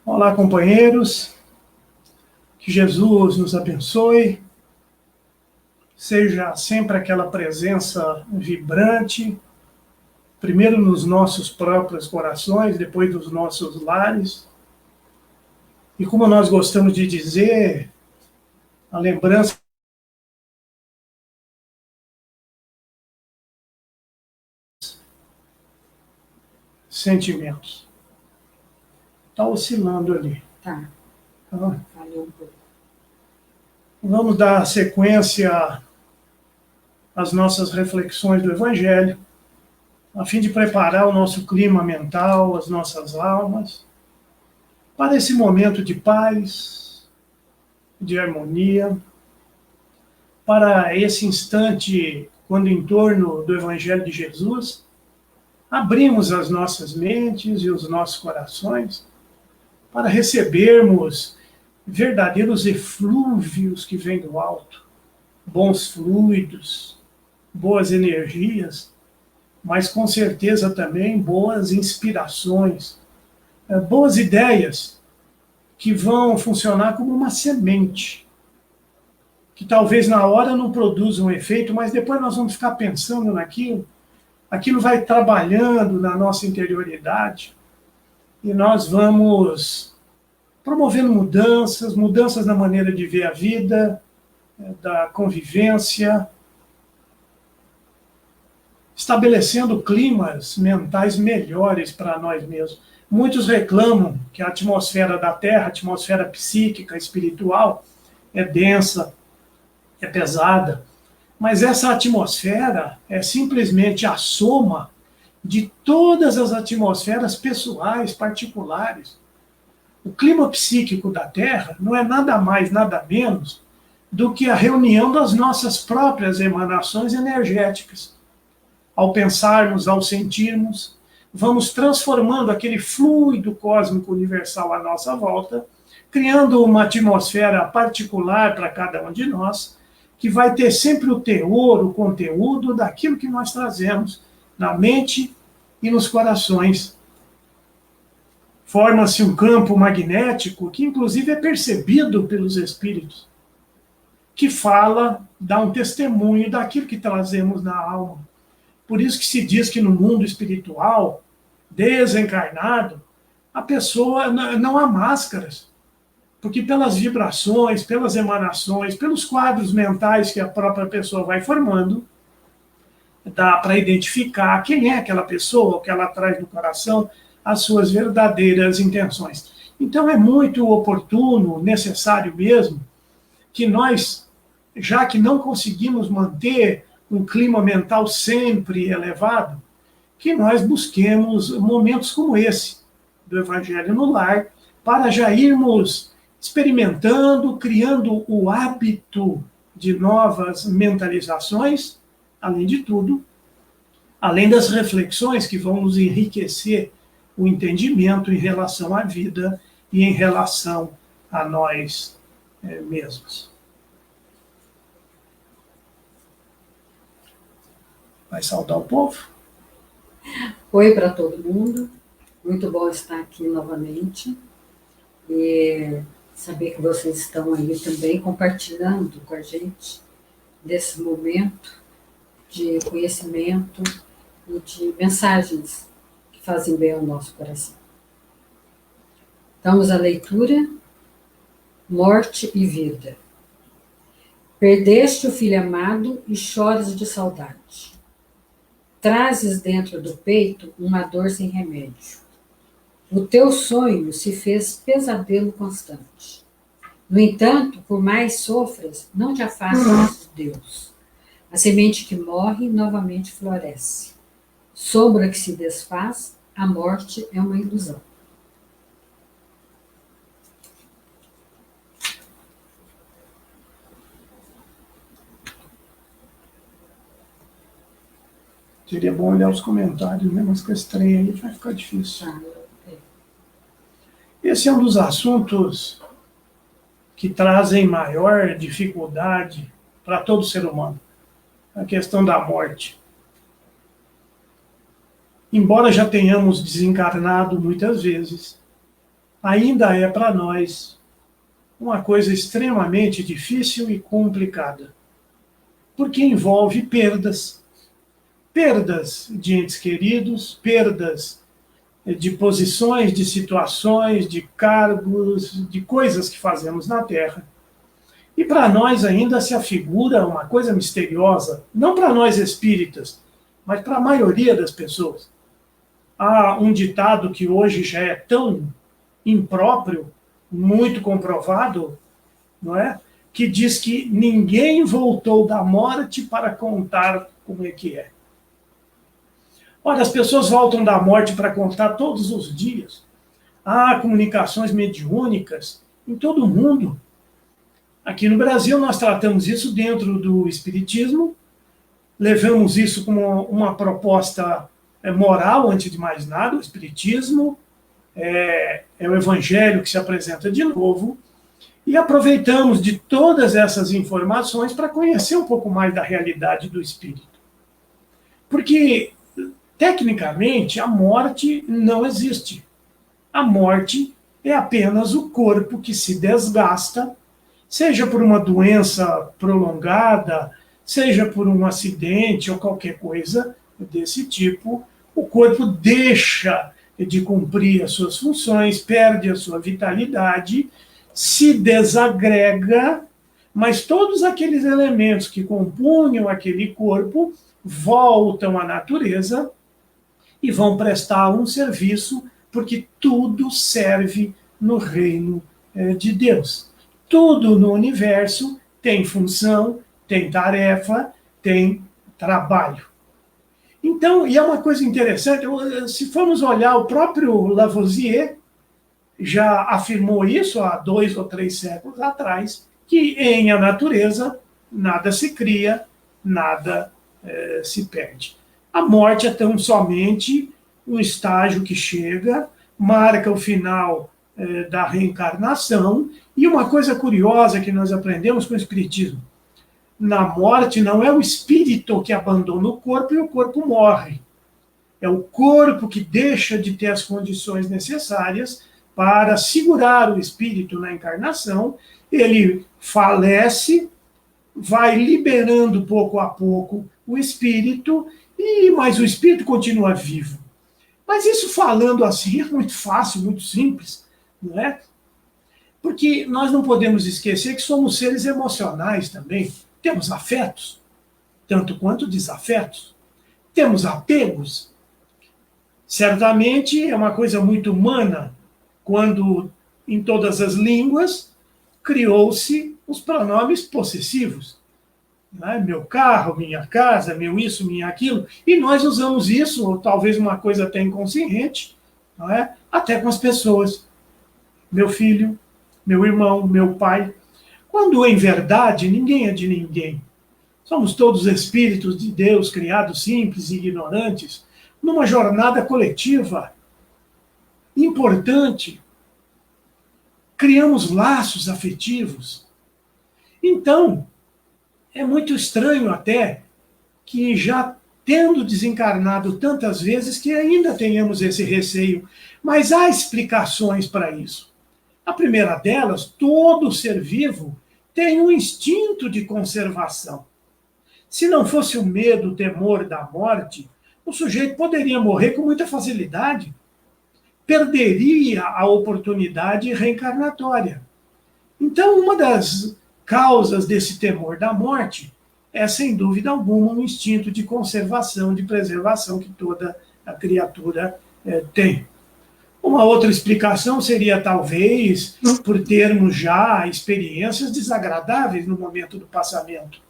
Olá, companheiros. Que Jesus nos abençoe. Seja sempre aquela presença vibrante, primeiro nos nossos próprios corações, depois nos nossos lares. E como nós gostamos de dizer, a lembrança sentimentos. Está oscilando ali. Tá. Tá? Falhou um pouco. Vamos dar sequência às nossas reflexões do Evangelho, a fim de preparar o nosso clima mental, as nossas almas, para esse momento de paz, de harmonia, para esse instante, quando em torno do Evangelho de Jesus, abrimos as nossas mentes e os nossos corações para recebermos verdadeiros eflúvios que vêm do alto, bons fluidos, boas energias, mas com certeza também boas inspirações, boas ideias que vão funcionar como uma semente, que talvez na hora não produza um efeito, mas depois nós vamos ficar pensando naquilo, aquilo vai trabalhando na nossa interioridade, e nós vamos promovendo mudanças na maneira de ver a vida, da convivência, estabelecendo climas mentais melhores para nós mesmos. Muitos reclamam que a atmosfera da Terra, a atmosfera psíquica, espiritual, é densa, é pesada, mas essa atmosfera é simplesmente a soma de todas as atmosferas pessoais, particulares. O clima psíquico da Terra não é nada mais, nada menos do que a reunião das nossas próprias emanações energéticas. Ao pensarmos, ao sentirmos, vamos transformando aquele fluido cósmico universal à nossa volta, criando uma atmosfera particular para cada um de nós, que vai ter sempre o teor, o conteúdo daquilo que nós trazemos na mente e nos corações. Forma-se um campo magnético que, inclusive, é percebido pelos espíritos, que fala, dá um testemunho daquilo que trazemos na alma. Por isso que se diz que no mundo espiritual, desencarnado, a pessoa não há máscaras, porque pelas vibrações, pelas emanações, pelos quadros mentais que a própria pessoa vai formando, dá para identificar quem é aquela pessoa, o que ela traz no coração, as suas verdadeiras intenções. Então é muito oportuno, necessário mesmo, que nós, já que não conseguimos manter um clima mental sempre elevado, que nós busquemos momentos como esse, do Evangelho no Lar, para já irmos experimentando, criando o hábito de novas mentalizações, além de tudo, além das reflexões que vão nos enriquecer o entendimento em relação à vida e em relação a nós mesmos. Vai saudar o povo? Oi para todo mundo, muito bom estar aqui novamente e saber que vocês estão aí também compartilhando com a gente desse momento de conhecimento e de mensagens que fazem bem ao nosso coração. Vamos à leitura, morte e vida. Perdeste o filho amado e chores de saudade. Trazes dentro do peito uma dor sem remédio. O teu sonho se fez pesadelo constante. No entanto, por mais sofras, não te afastes de Deus. A semente que morre novamente floresce. Sombra que se desfaz, a morte é uma ilusão. Seria bom olhar os comentários, né? Mas com esse trem aí vai ficar difícil. Esse é um dos assuntos que trazem maior dificuldade para todo ser humano. A questão da morte. embora já tenhamos desencarnado muitas vezes, ainda é para nós uma coisa extremamente difícil e complicada, porque envolve perdas. Perdas de entes queridos, perdas de posições, de situações, de cargos, de coisas que fazemos na Terra. E para nós ainda se afigura uma coisa misteriosa, não para nós espíritas, mas para a maioria das pessoas. Há um ditado que hoje já é tão impróprio, muito comprovado, não é? Que diz que ninguém voltou da morte para contar como é que é. Ora, as pessoas voltam da morte para contar todos os dias. Há comunicações mediúnicas em todo o mundo. Aqui no Brasil, nós tratamos isso dentro do Espiritismo, levamos isso como uma proposta moral, antes de mais nada. O Espiritismo é o Evangelho que se apresenta de novo, e aproveitamos de todas essas informações para conhecer um pouco mais da realidade do Espírito. Porque, tecnicamente, a morte não existe. A morte é apenas o corpo que se desgasta, seja por uma doença prolongada, seja por um acidente ou qualquer coisa desse tipo, o corpo deixa de cumprir as suas funções, perde a sua vitalidade, se desagrega, mas todos aqueles elementos que compunham aquele corpo voltam à natureza e vão prestar um serviço, porque tudo serve no reino de Deus. Tudo no universo tem função, tem tarefa, tem trabalho. Então, e é uma coisa interessante, se formos olhar, o próprio Lavoisier já afirmou isso há 2 ou 3 séculos atrás, que em a natureza nada se cria, nada se perde. A morte é tão somente um estágio que chega, marca o final da reencarnação, e uma coisa curiosa que nós aprendemos com o Espiritismo: na morte não é o espírito que abandona o corpo e o corpo morre. É o corpo que deixa de ter as condições necessárias para segurar o espírito na encarnação, ele falece, vai liberando pouco a pouco o espírito, mas o espírito continua vivo. Mas isso, falando assim, é muito fácil, muito simples, não é? Porque nós não podemos esquecer que somos seres emocionais também. Temos afetos, tanto quanto desafetos. Temos apegos. Certamente é uma coisa muito humana quando, em todas as línguas, criou-se os pronomes possessivos. Né? Meu carro, minha casa, meu isso, minha aquilo. E nós usamos isso, ou talvez uma coisa até inconsciente, não é? Até com as pessoas. Meu filho, meu irmão, meu pai. Quando, em verdade, ninguém é de ninguém. Somos todos espíritos de Deus, criados simples e ignorantes, numa jornada coletiva importante. Criamos laços afetivos. Então, é muito estranho até que, já tendo desencarnado tantas vezes, que ainda tenhamos esse receio. Mas há explicações para isso. A primeira delas, todo ser vivo tem um instinto de conservação. Se não fosse o medo, o temor da morte, o sujeito poderia morrer com muita facilidade. Perderia a oportunidade reencarnatória. Então, uma das causas desse temor da morte é, sem dúvida alguma, um instinto de conservação, de preservação que toda a criatura tem. Uma outra explicação seria, talvez, por termos já experiências desagradáveis no momento do passamento.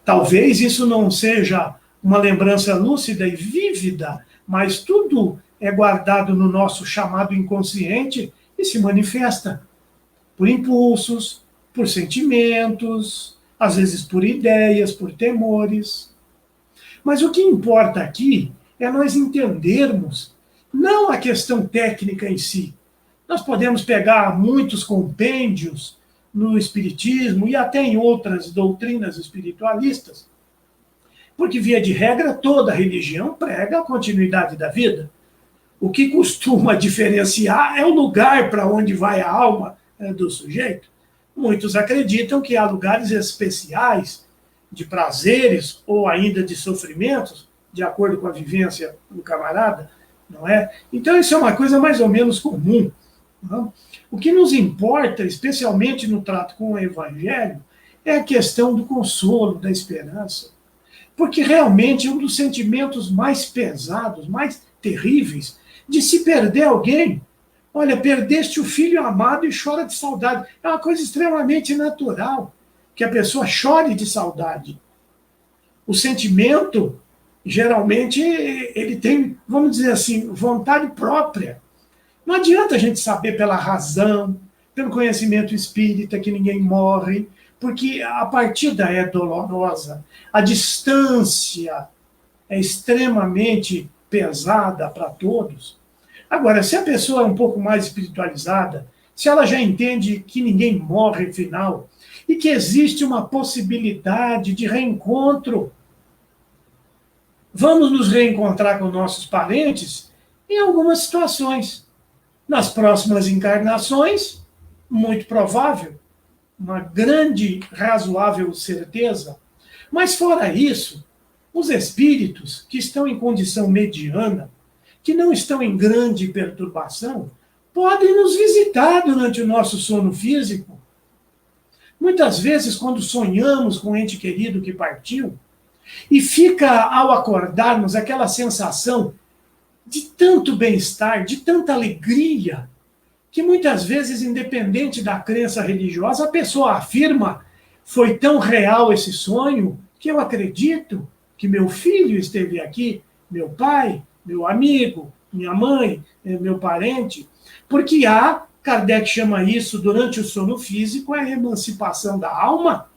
Talvez isso não seja uma lembrança lúcida e vívida, mas tudo é guardado no nosso chamado inconsciente e se manifesta por impulsos, por sentimentos, às vezes por ideias, por temores. Mas o que importa aqui é nós entendermos não a questão técnica em si. Nós podemos pegar muitos compêndios no Espiritismo e até em outras doutrinas espiritualistas Porque, via de regra, toda religião prega a continuidade da vida. O que costuma diferenciar é o lugar para onde vai a alma do sujeito. Muitos acreditam que há lugares especiais de prazeres ou ainda de sofrimentos, de acordo com a vivência do camarada, não é? Então, isso é uma coisa mais ou menos comum. Não? O que nos importa, especialmente no trato com o Evangelho, é a questão do consolo, da esperança. Porque realmente é um dos sentimentos mais pesados, mais terríveis, de se perder alguém. Olha, perdeste o filho amado e chora de saudade. É uma coisa extremamente natural que a pessoa chore de saudade. O sentimento, geralmente, ele tem, vamos dizer assim, vontade própria. Não adianta a gente saber pela razão, pelo conhecimento espírita que ninguém morre, porque a partida é dolorosa, a distância é extremamente pesada para todos. Agora, se a pessoa é um pouco mais espiritualizada, se ela já entende que ninguém morre final e que existe uma possibilidade de reencontro, vamos nos reencontrar com nossos parentes em algumas situações. Nas próximas encarnações, muito provável, uma grande, razoável certeza. Mas fora isso, os espíritos que estão em condição mediana, que não estão em grande perturbação, podem nos visitar durante o nosso sono físico. Muitas vezes, quando sonhamos com um ente querido que partiu, e fica, ao acordarmos, aquela sensação de tanto bem-estar, de tanta alegria, que muitas vezes, independente da crença religiosa, a pessoa afirma: foi tão real esse sonho que eu acredito que meu filho esteve aqui, meu pai, meu amigo, minha mãe, meu parente. Porque Kardec chama isso, durante o sono físico, a emancipação da alma.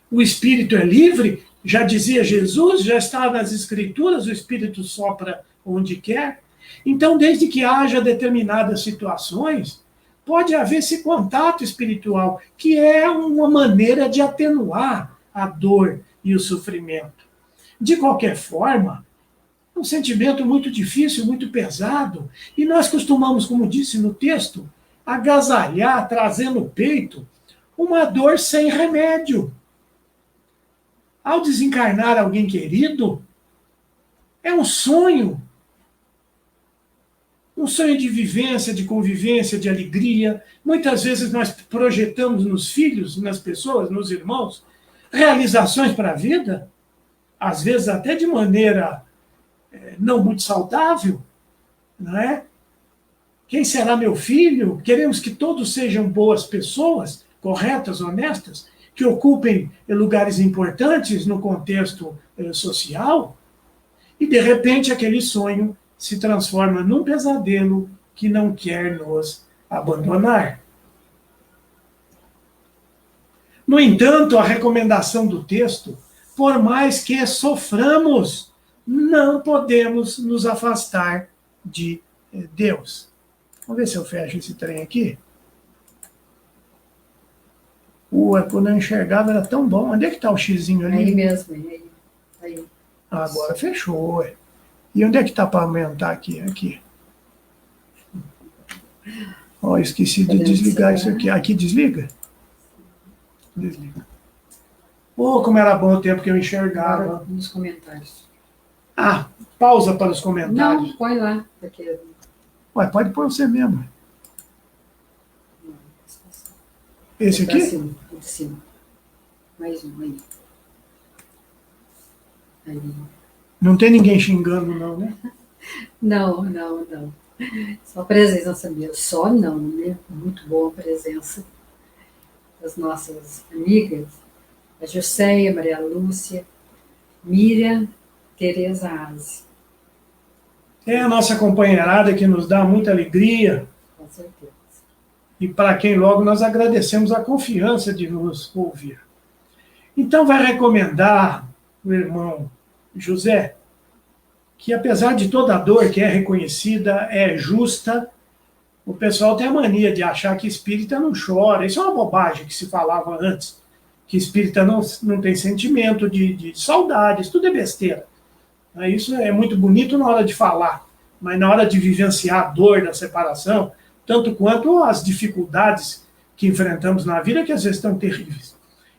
O espírito é livre, já dizia Jesus, já está nas Escrituras, o espírito sopra onde quer. Então, desde que haja determinadas situações, pode haver esse contato espiritual, que é uma maneira de atenuar a dor e o sofrimento. De qualquer forma, é um sentimento muito difícil, muito pesado, e nós costumamos, como disse no texto, agasalhar, trazer no peito uma dor sem remédio. Ao desencarnar alguém querido, é um sonho de vivência, de convivência, de alegria. Muitas vezes nós projetamos nos filhos, nas pessoas, nos irmãos, realizações para a vida, às vezes até de maneira não muito saudável, não é? Quem será meu filho? Queremos que todos sejam boas pessoas, corretas, honestas, que ocupem lugares importantes no contexto social, e de repente aquele sonho se transforma num pesadelo que não quer nos abandonar. No entanto, a recomendação do texto, por mais que soframos, não podemos nos afastar de Deus. Vamos ver se eu fecho esse trem aqui. Quando eu enxergava era tão bom. Onde é que está o xizinho ali? Aí mesmo, aí. Agora fechou. E onde é que está para aumentar aqui? Aqui. Ó, esqueci de desligar isso aqui. Aqui desliga? Desliga. Como era bom o tempo que eu enxergava. Agora, nos comentários. Pausa para os comentários. Não, põe lá. Porque... Ué, pode pôr você mesmo. Esse aqui? De cima. Mais um aí. Aí. Não tem ninguém xingando, não, né? Não. Só a presença mesmo. Só não, né? Muito boa a presença das nossas amigas. A Jusceia, Maria Lúcia, Miriam, Tereza Aze. É a nossa companheirada que nos dá muita alegria. Com certeza. E para quem logo nós agradecemos a confiança de nos ouvir. Então vai recomendar o irmão José que, apesar de toda a dor que é reconhecida, é justa, o pessoal tem a mania de achar que espírita não chora. Isso é uma bobagem que se falava antes. que espírita não tem sentimento de saudades, tudo é besteira. Isso é muito bonito na hora de falar, mas na hora de vivenciar a dor da separação, tanto quanto as dificuldades que enfrentamos na vida, que às vezes estão terríveis.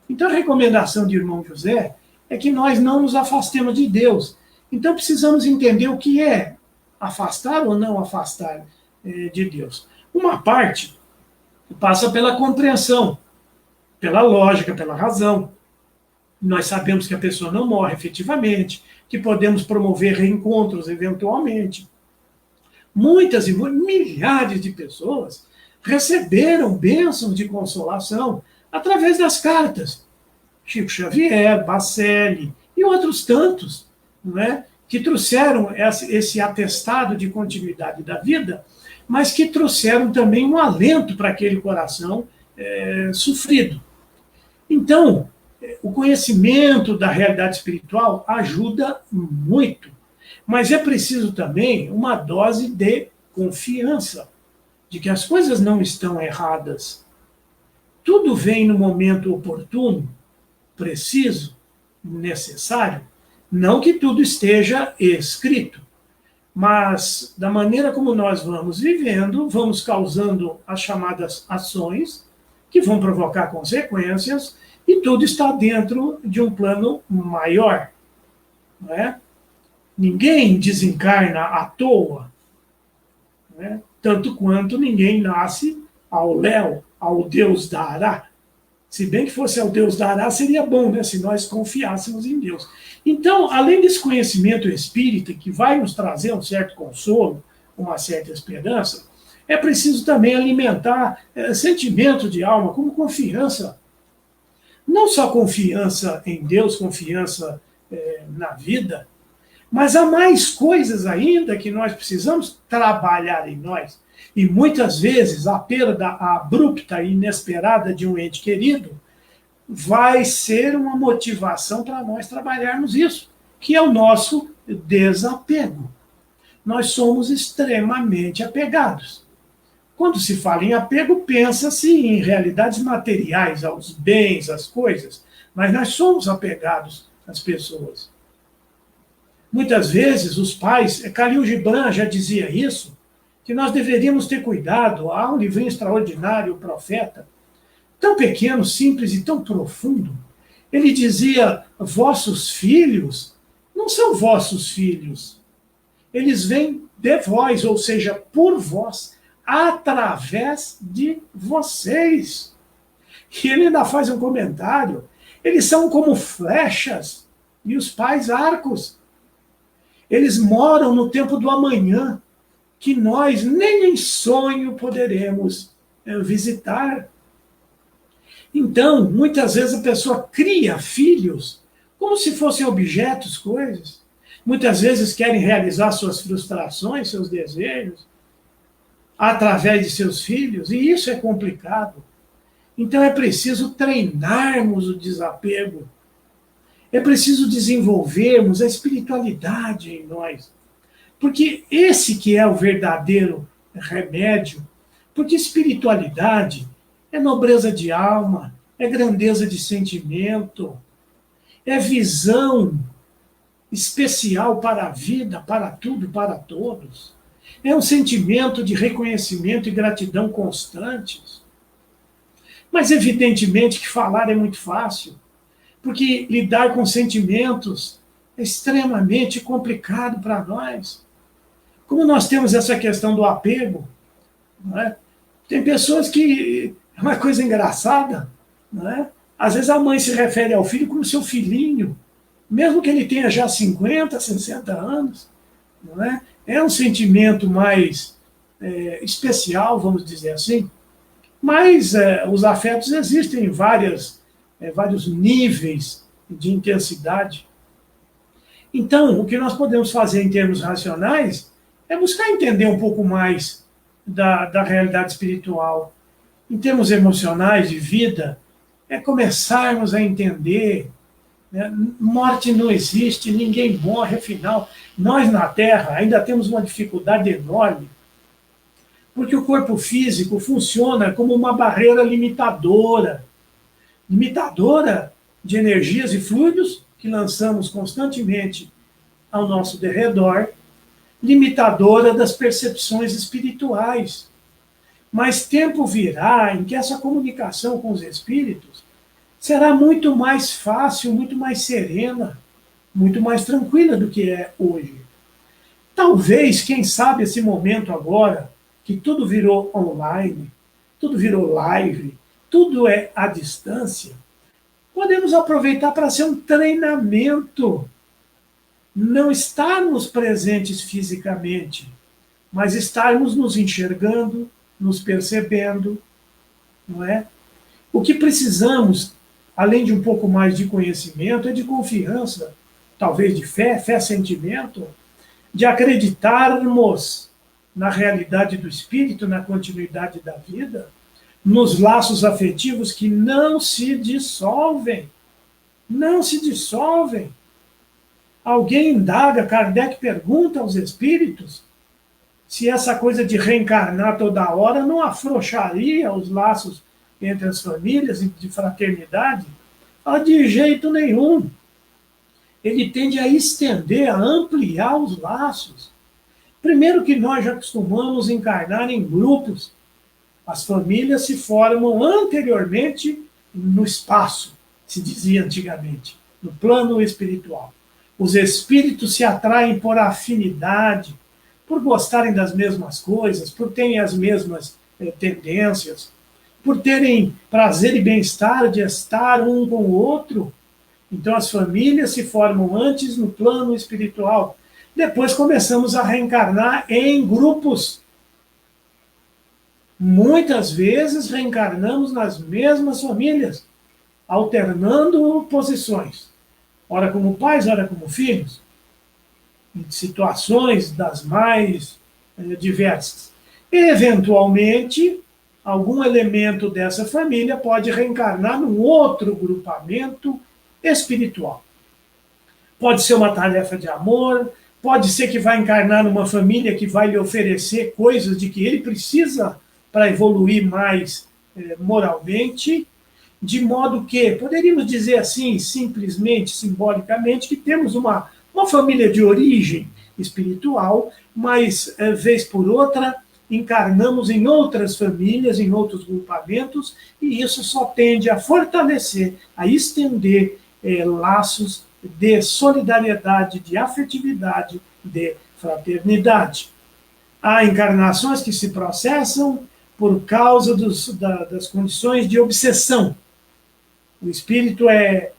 Então a recomendação de irmão José é que nós não nos afastemos de Deus. Então precisamos entender o que é afastar ou não afastar de Deus. Uma parte passa pela compreensão, pela lógica, pela razão. Nós sabemos que a pessoa não morre efetivamente, que podemos promover reencontros eventualmente. Muitas e milhares de pessoas receberam bênçãos de consolação através das cartas. Chico Xavier, Bacelli e outros tantos, não é? Que trouxeram esse atestado de continuidade da vida, mas que trouxeram também um alento para aquele coração sofrido. Então, o conhecimento da realidade espiritual ajuda muito, mas é preciso também uma dose de confiança, de que as coisas não estão erradas. Tudo vem no momento oportuno, preciso, necessário. Não que tudo esteja escrito, mas da maneira como nós vamos vivendo, vamos causando as chamadas ações, que vão provocar consequências, e tudo está dentro de um plano maior. Não é? Ninguém desencarna à toa, não é? Tanto quanto ninguém nasce ao léu, ao Deus dará. Se bem que fosse ao Deus dará, seria bom, né, se nós confiássemos em Deus. Então, além desse conhecimento espírita, que vai nos trazer um certo consolo, uma certa esperança, é preciso também alimentar sentimento de alma, como confiança. Não só confiança em Deus, confiança na vida, mas há mais coisas ainda que nós precisamos trabalhar em nós. E muitas vezes a perda abrupta e inesperada de um ente querido vai ser uma motivação para nós trabalharmos isso, que é o nosso desapego. Nós somos extremamente apegados. Quando se fala em apego, pensa-se em realidades materiais, aos bens, às coisas, mas nós somos apegados às pessoas. Muitas vezes os pais, Khalil Gibran já dizia isso, que nós deveríamos ter cuidado. Há um livrinho extraordinário, O Profeta, tão pequeno, simples e tão profundo. Ele dizia, vossos filhos não são vossos filhos. Eles vêm de vós, ou seja, por vós, através de vocês. E ele ainda faz um comentário. Eles são como flechas e os pais arcos. Eles moram no tempo do amanhã, que nós nem em sonho poderemos visitar. Então, muitas vezes a pessoa cria filhos como se fossem objetos, coisas. Muitas vezes querem realizar suas frustrações, seus desejos, através de seus filhos, e isso é complicado. Então é preciso treinarmos o desapego. É preciso desenvolvermos a espiritualidade em nós. Porque esse que é o verdadeiro remédio. Porque espiritualidade é nobreza de alma, é grandeza de sentimento, é visão especial para a vida, para tudo, para todos. É um sentimento de reconhecimento e gratidão constantes. Mas evidentemente que falar é muito fácil, porque lidar com sentimentos é extremamente complicado para nós. Como nós temos essa questão do apego, não é? Tem pessoas que é uma coisa engraçada, não é? Às vezes a mãe se refere ao filho como seu filhinho, mesmo que ele tenha já 50, 60 anos, não é? É um sentimento mais especial, vamos dizer assim, mas os afetos existem em vários níveis de intensidade. Então, o que nós podemos fazer em termos racionais é buscar entender um pouco mais da realidade espiritual. Em termos emocionais, de vida, é começarmos a entender, né? Morte não existe, ninguém morre, afinal. Nós, na Terra, ainda temos uma dificuldade enorme, porque o corpo físico funciona como uma barreira limitadora. limitadora de energias e fluidos que lançamos constantemente ao nosso derredor, limitadora das percepções espirituais. Mas tempo virá em que essa comunicação com os espíritos será muito mais fácil, muito mais serena, muito mais tranquila do que é hoje. Talvez, quem sabe, esse momento agora, que tudo virou online, tudo virou live, tudo é à distância, podemos aproveitar para ser um treinamento. Não estarmos presentes fisicamente, mas estarmos nos enxergando, nos percebendo, não é? O que precisamos, além de um pouco mais de conhecimento, é de confiança, talvez de fé, fé-sentimento, de acreditarmos na realidade do espírito, na continuidade da vida, nos laços afetivos que não se dissolvem. Não se dissolvem. Alguém indaga, Kardec pergunta aos espíritos se essa coisa de reencarnar toda hora não afrouxaria os laços entre as famílias e de fraternidade. Fala, de jeito nenhum. Ele tende a estender, a ampliar os laços. Primeiro que nós já costumamos encarnar em grupos. As famílias se formam anteriormente no espaço, se dizia antigamente, no plano espiritual. Os espíritos se atraem por afinidade, por gostarem das mesmas coisas, por terem as mesmas tendências, por terem prazer e bem-estar de estar um com o outro. Então as famílias se formam antes no plano espiritual. Depois começamos a reencarnar em grupos. Muitas vezes reencarnamos nas mesmas famílias, alternando posições. Ora como pais, ora como filhos, em situações das mais diversas. Eventualmente, algum elemento dessa família pode reencarnar num outro grupamento espiritual. Pode ser uma tarefa de amor, pode ser que vai encarnar numa família que vai lhe oferecer coisas de que ele precisa para evoluir mais moralmente, de modo que, poderíamos dizer assim, simplesmente, simbolicamente, que temos uma família de origem espiritual, mas, vez por outra, encarnamos em outras famílias, em outros grupamentos, e isso só tende a fortalecer, a estender laços de solidariedade, de afetividade, de fraternidade. Há encarnações que se processam por causa das condições de obsessão. O espírito é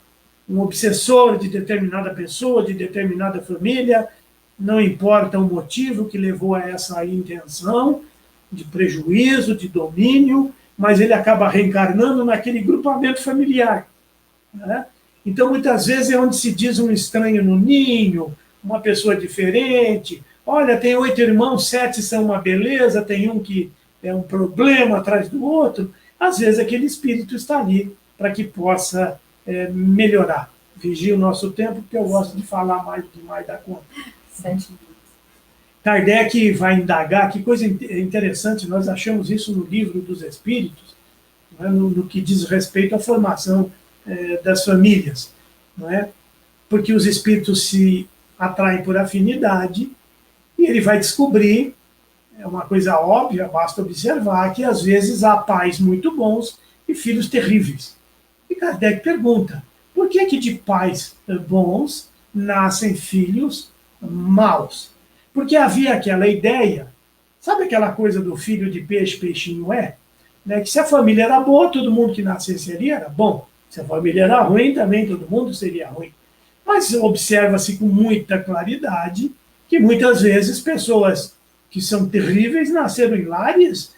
um obsessor de determinada pessoa, de determinada família, não importa o motivo que levou a essa intenção de prejuízo, de domínio, mas ele acaba reencarnando naquele grupamento familiar. Né? Então, muitas vezes é onde se diz um estranho no ninho, uma pessoa diferente. Olha, tem 8 irmãos, 7 são uma beleza, tem um que é um problema atrás do outro. Às vezes aquele espírito está ali para que possa melhorar. Vigie o nosso tempo, porque eu gosto de falar mais demais da conta. 7 minutos. Kardec vai indagar, que coisa interessante, nós achamos isso no Livro dos Espíritos, não é? no que diz respeito à formação das famílias. Não é? Porque os espíritos se atraem por afinidade, e ele vai descobrir, é uma coisa óbvia, basta observar, que às vezes há pais muito bons e filhos terríveis. E Kardec pergunta, por que de pais bons nascem filhos maus? Porque havia aquela ideia, sabe aquela coisa do filho de peixe, peixinho é? Né? Que se a família era boa, todo mundo que nascesse ali era bom. Se a família era ruim, também todo mundo seria ruim. Mas observa-se com muita claridade que muitas vezes pessoas que são terríveis nasceram em lares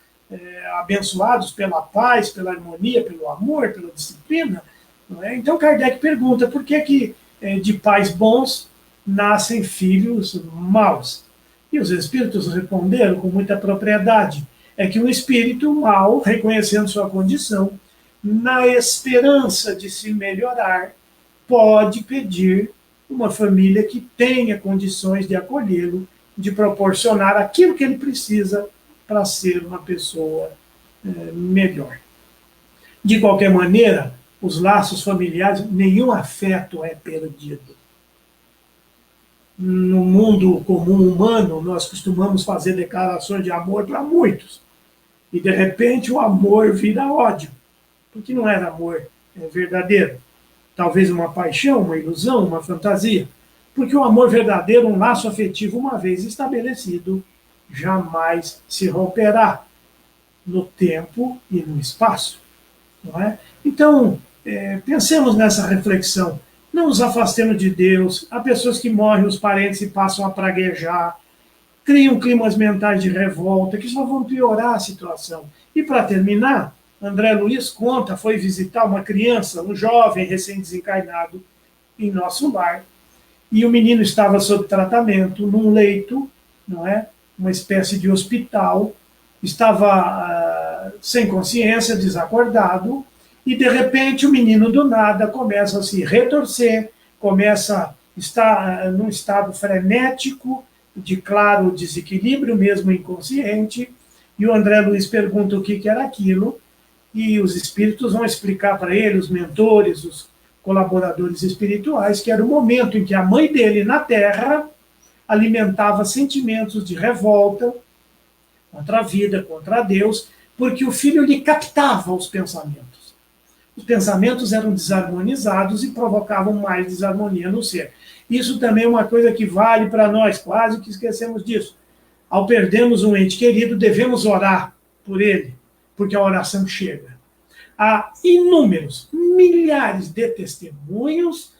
abençoados pela paz, pela harmonia, pelo amor, pela disciplina. Não é? Então Kardec pergunta por que de pais bons nascem filhos maus. E os espíritos responderam com muita propriedade. É que um espírito mau, reconhecendo sua condição, na esperança de se melhorar, pode pedir uma família que tenha condições de acolhê-lo, de proporcionar aquilo que ele precisa para ser uma pessoa melhor. De qualquer maneira, os laços familiares, nenhum afeto é perdido. No mundo comum humano, nós costumamos fazer declarações de amor para muitos. E, de repente, o amor vira ódio. Porque não era amor verdadeiro. Talvez uma paixão, uma ilusão, uma fantasia. Porque o amor verdadeiro, um laço afetivo, uma vez estabelecido, jamais se romperá no tempo e no espaço. Não é? Então, pensemos nessa reflexão. Não nos afastemos de Deus. Há pessoas que morrem, os parentes, e passam a praguejar, criam climas mentais de revolta, que só vão piorar a situação. E, para terminar, André Luiz conta, foi visitar uma criança, um jovem recém-desencarnado, em nosso lar, e o menino estava sob tratamento, num leito, não é? Uma espécie de hospital, estava sem consciência, desacordado, e, de repente, o menino, do nada, começa a se retorcer, começa a estar num estado frenético, de claro desequilíbrio, mesmo inconsciente, e o André Luiz pergunta o que era aquilo, e os espíritos vão explicar para ele, os mentores, os colaboradores espirituais, que era o momento em que a mãe dele, na Terra, alimentava sentimentos de revolta contra a vida, contra Deus, porque o filho lhe captava os pensamentos. Os pensamentos eram desarmonizados e provocavam mais desarmonia no ser. Isso também é uma coisa que vale para nós, quase que esquecemos disso. Ao perdermos um ente querido, devemos orar por ele, porque a oração chega. Há inúmeros, milhares de testemunhos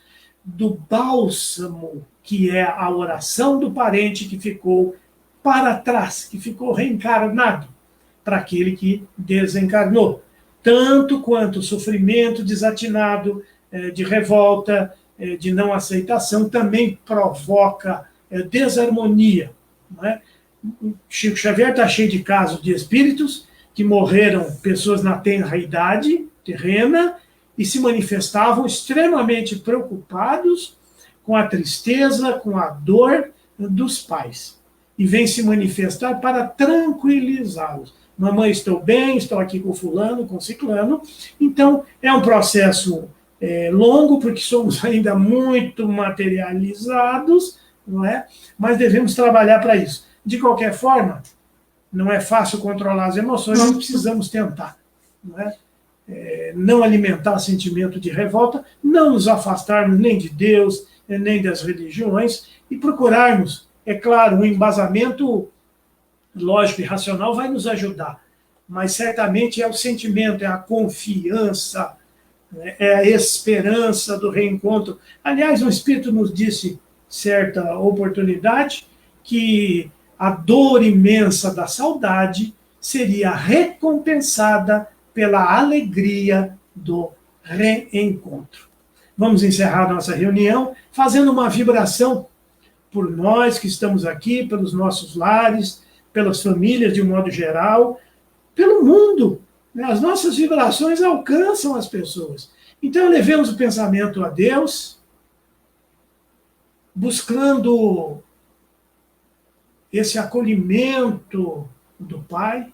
do bálsamo, que é a oração do parente que ficou para trás, que ficou reencarnado para aquele que desencarnou. Tanto quanto o sofrimento desatinado, de revolta, de não aceitação, também provoca desarmonia. Não é? Chico Xavier está cheio de casos de espíritos que morreram, pessoas na tenra idade terrena, e se manifestavam extremamente preocupados com a tristeza, com a dor dos pais. E vem se manifestar para tranquilizá-los. Mamãe, estou bem, estou aqui com fulano, com ciclano. Então, é um processo longo, porque somos ainda muito materializados, não é? Mas devemos trabalhar para isso. De qualquer forma, não é fácil controlar as emoções, mas precisamos tentar. Não é? Não alimentar sentimento de revolta, não nos afastarmos nem de Deus, nem das religiões, e procurarmos, é claro, um embasamento lógico e racional vai nos ajudar, mas certamente é o sentimento, é a confiança, é a esperança do reencontro. Aliás, um espírito nos disse, certa oportunidade, que a dor imensa da saudade seria recompensada pela alegria do reencontro. Vamos encerrar nossa reunião fazendo uma vibração por nós que estamos aqui, pelos nossos lares, pelas famílias de um modo geral, pelo mundo. As nossas vibrações alcançam as pessoas. Então, levemos o pensamento a Deus, buscando esse acolhimento do Pai,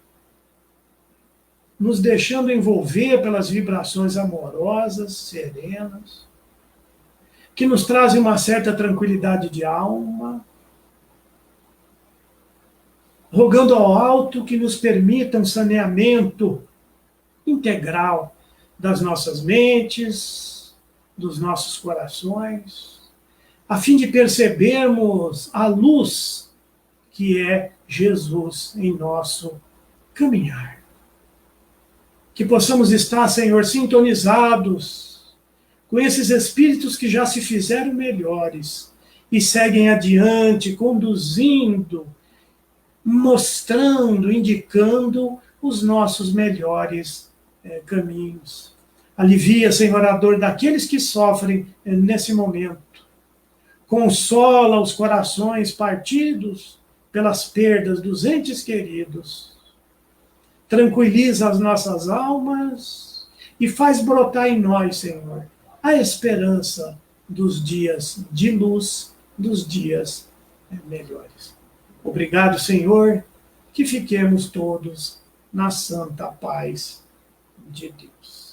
nos deixando envolver pelas vibrações amorosas, serenas, que nos trazem uma certa tranquilidade de alma, rogando ao alto que nos permita um saneamento integral das nossas mentes, dos nossos corações, a fim de percebermos a luz que é Jesus em nosso caminhar. Que possamos estar, Senhor, sintonizados com esses espíritos que já se fizeram melhores e seguem adiante, conduzindo, mostrando, indicando os nossos melhores caminhos. Alivia, Senhor, a dor daqueles que sofrem nesse momento. Consola os corações partidos pelas perdas dos entes queridos. Tranquiliza as nossas almas e faz brotar em nós, Senhor, a esperança dos dias de luz, dos dias melhores. Obrigado, Senhor, que fiquemos todos na santa paz de Deus.